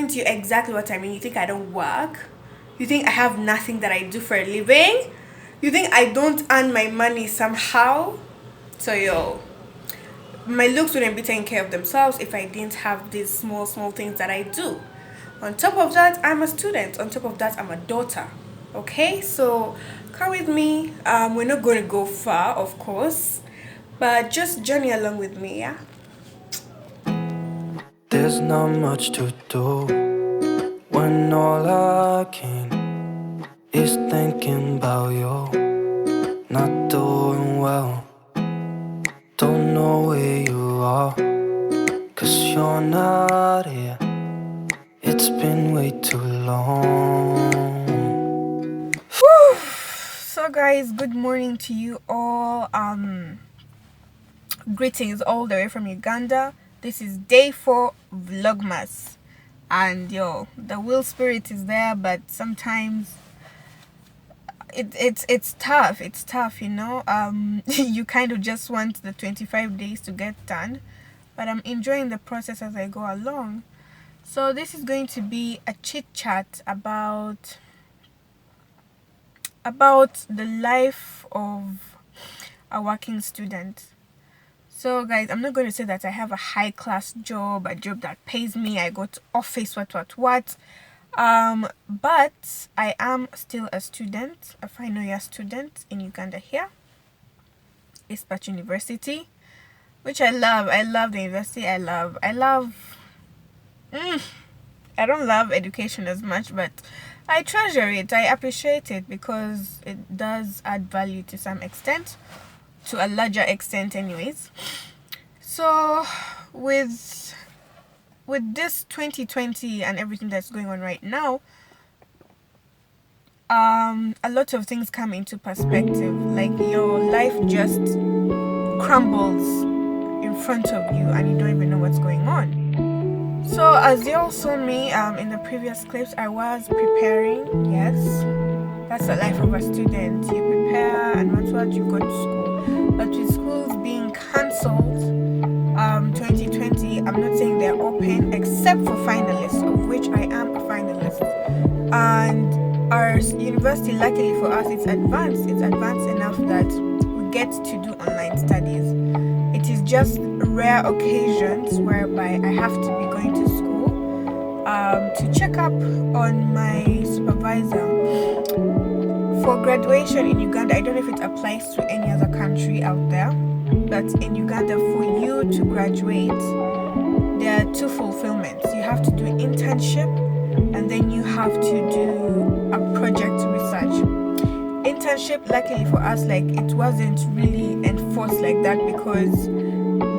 understand you exactly what I mean. You think I don't work? You think I have nothing that I do for a living? You think I don't earn my money somehow? So yo, my looks wouldn't be taking care of themselves if I didn't have these small things that I do. On top of that, I'm a student. On top of that, I'm a daughter. Okay, so come with me. We're not going to go far, of course, but just journey along with me, yeah. There's not much to do when all I can is thinking about you. Not doing well, don't know where you are, 'cause you're not here. It's been way too long. So guys, good morning to you all. Greetings all the way from Uganda. This is day 4 vlogmas. And yo, the will spirit is there, but sometimes it's tough. It's tough, you know. You kind of just want the 25 days to get done, but I'm enjoying the process as I go along. So this is going to be a chit chat about the life of a working student. So guys, I'm not going to say that I have a high class job, a job that pays me, I go to office, what. But I am still a student, a final year student in Uganda here, Ispat University, which I love. I love the university. I don't love education as much, but I treasure it. I appreciate it because it does add value to some extent, to a larger extent anyways. So with this 2020 and everything that's going on right now, a lot of things come into perspective. Like your life just crumbles in front of you and you don't even know what's going on. So as you all saw me in the previous clips, I was preparing. Yes, that's the life of a student. You prepare and once you go to school. But with schools being cancelled 2020, I'm not saying they're open except for finalists, of which I am a finalist. And our university, luckily for us, it's advanced enough that we get to do online studies. It is just rare occasions whereby I have to be going to school to check up on my supervisor. For graduation in Uganda, I don't know if it applies to any other country out there, but in Uganda, for you to graduate, there are 2 fulfillments. You have to do internship and then you have to do a project research. Internship, luckily for us, like it wasn't really enforced like that because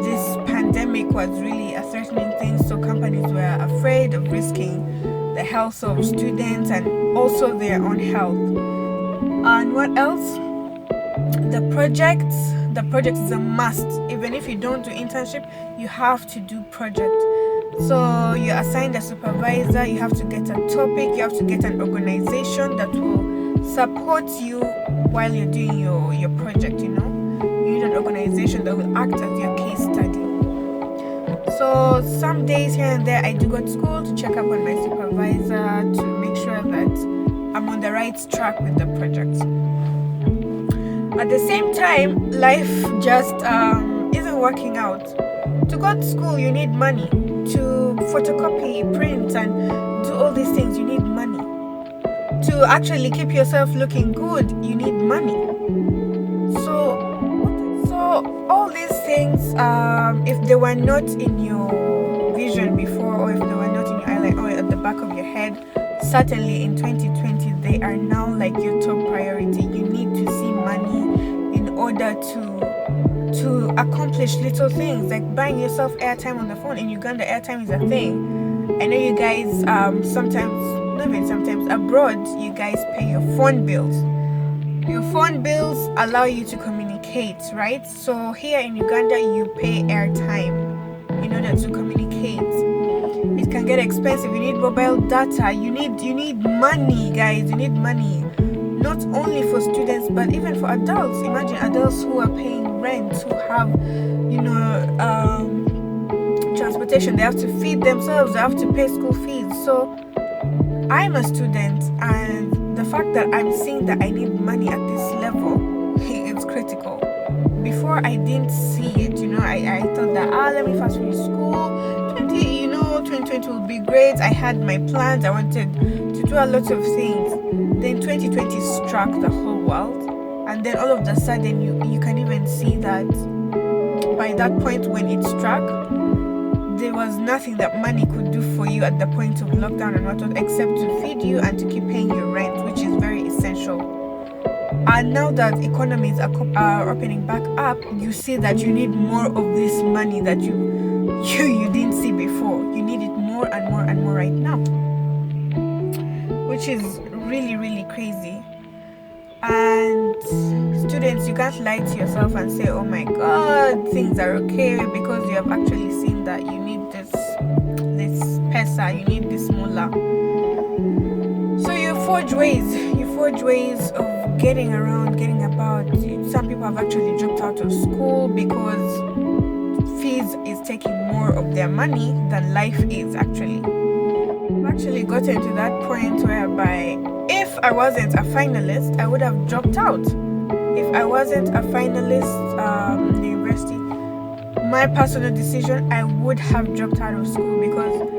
this pandemic was really a threatening thing, so companies were afraid of risking the health of students and also their own health. And what else? The project is a must. Even if you don't do internship, you have to do project. So you're assigned a supervisor, you have to get a topic, you have to get an organization that will support you while you're doing your project, you know. You need an organization that will act as your case study. So some days here and there I do go to school to check up on my supervisor to make sure that I'm on the right track with the project. At the same time, life just isn't working out. To go to school, you need money. To photocopy, print, and do all these things, you need money. To actually keep yourself looking good, you need money. So all these things, if they were not in your vision before, or if they were not in your eyelid or at the back of your head, certainly in 2020 they are now like your top priority. You need to see money in order to accomplish little things like buying yourself airtime on the phone. In Uganda, airtime is a thing. I know you guys sometimes, not even sometimes, abroad you guys pay your phone bills. Your phone bills allow you to communicate, right? So here in Uganda you pay airtime in order to communicate. It can get expensive. You need mobile data. You need money, guys. You need money. Not only for students, but even for adults. Imagine adults who are paying rent, who have, transportation, they have to feed themselves, they have to pay school fees. So I'm a student, and the fact that I'm seeing that I need money at this level, it's critical. Before I didn't see it, I thought that let me fast finish school. 2020 will be great. I had my plans. I wanted to do a lot of things. Then 2020 struck the whole world, and then all of a sudden you can even see that by that point when it struck, there was nothing that money could do for you at the point of lockdown and whatnot, except to feed you and to keep paying your rent, which is very essential. And now that economies are opening back up, you see that you need more of this money that you didn't see before. You need it more and more and more right now, which is really, really crazy. And students, you can't lie to yourself and say, oh my god, things are okay, because you have actually seen that you need this pesa, you need this mullah. So you forge ways of getting around, getting about. Some people have actually dropped out of school because fees is taking more of their money than life is actually. I've actually gotten to that point whereby if I wasn't a finalist, I would have dropped out. If I wasn't a finalist in the university, my personal decision, I would have dropped out of school, because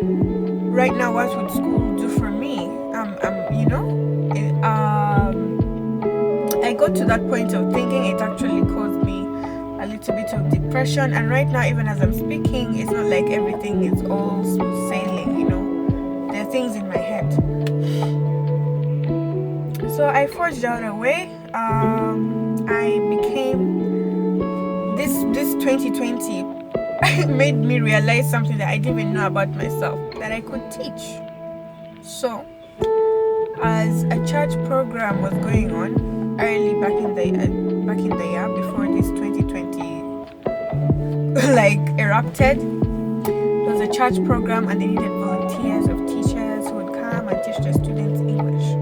right now, what would school do for me? I got to that point of thinking. It actually caused me a little bit of depression, and right now, even as I'm speaking, it's not like everything is all smooth sailing. There are things in my head. So I forged out a way. I became this 2020 made me realize something that I didn't even know about myself, that I could teach. So as a church program was going on early back in the year, before this 2020 erupted, there was a church program and they needed volunteers of teachers who would come and teach the students English.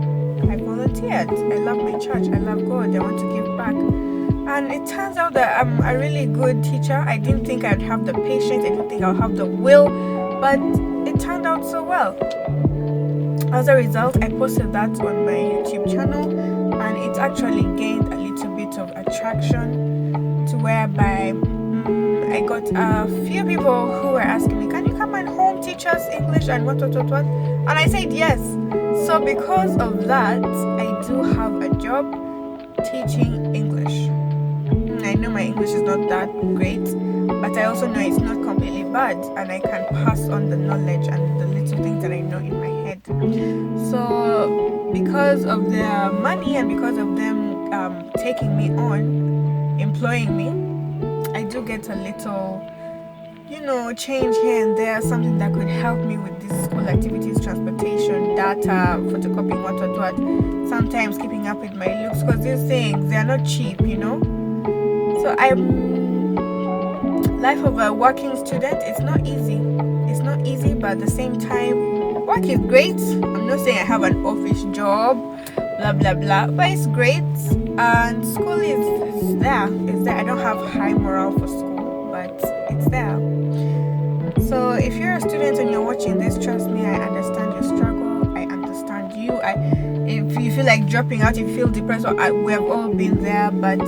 I volunteered. I love my church. I love God. I want to give back. And it turns out that I'm a really good teacher. I didn't think I'd have the patience. I didn't think I'd have the will. But it turned out so well. As a result, I posted that on my YouTube channel, and it actually gained a little bit of attraction, to whereby I got a few people who were asking me, can you come and home teach us English and what. And I said yes. So because of that, I do have a job teaching English. I know my English is not that great, but I also know it's not completely bad, and I can pass on the knowledge and the little things that I know in my head. So because of their money and because of them taking me on, employing me, I do get a little change here and there, something that could help me with these school activities, transportation, data, photocopying, what, sometimes keeping up with my looks, because these things, they are not cheap, So life of a working student, it's not easy, but at the same time, work is great. I'm not saying I have an office job, blah blah blah, but it's great, and school is there. I don't have high morale for school, but it's there. So if you're a student and you're watching this, trust me, I understand your struggle. I understand you. If you feel like dropping out, if you feel depressed, we have all been there, but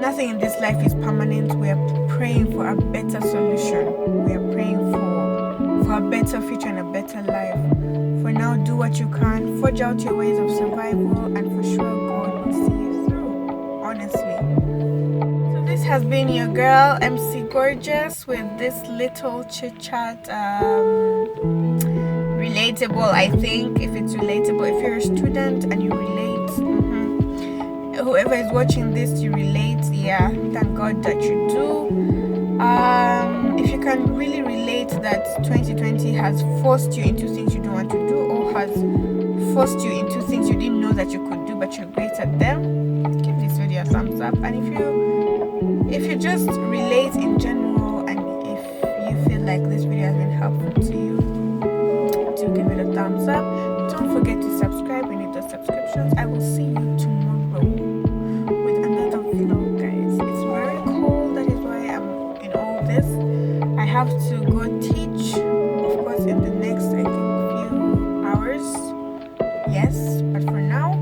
nothing in this life is permanent. We are praying for a better solution. We are praying for a better future and a better life. For now, do what you can, forge out your ways of survival, and for sure God will see you through, honestly. So this has been your girl MC Gorgeous with this little chit chat. Relatable, I think. If it's relatable, if you're a student and you relate, whoever is watching this, you relate. Yeah, thank God that you do. If you can really relate that 2020 has forced you into things you don't want to do, or has forced you into things you didn't know that you could do but you're great at them, give this video a thumbs up. And if you just relate in general, and if you feel like this video has been helpful to you, do give it a thumbs up. Don't forget to subscribe. We need those subscriptions. I will see you tomorrow with another vlog, guys. It's very cold, that is why I'm in all this. I have to go teach, of course, in the next, I think, few hours. Yes, but for now,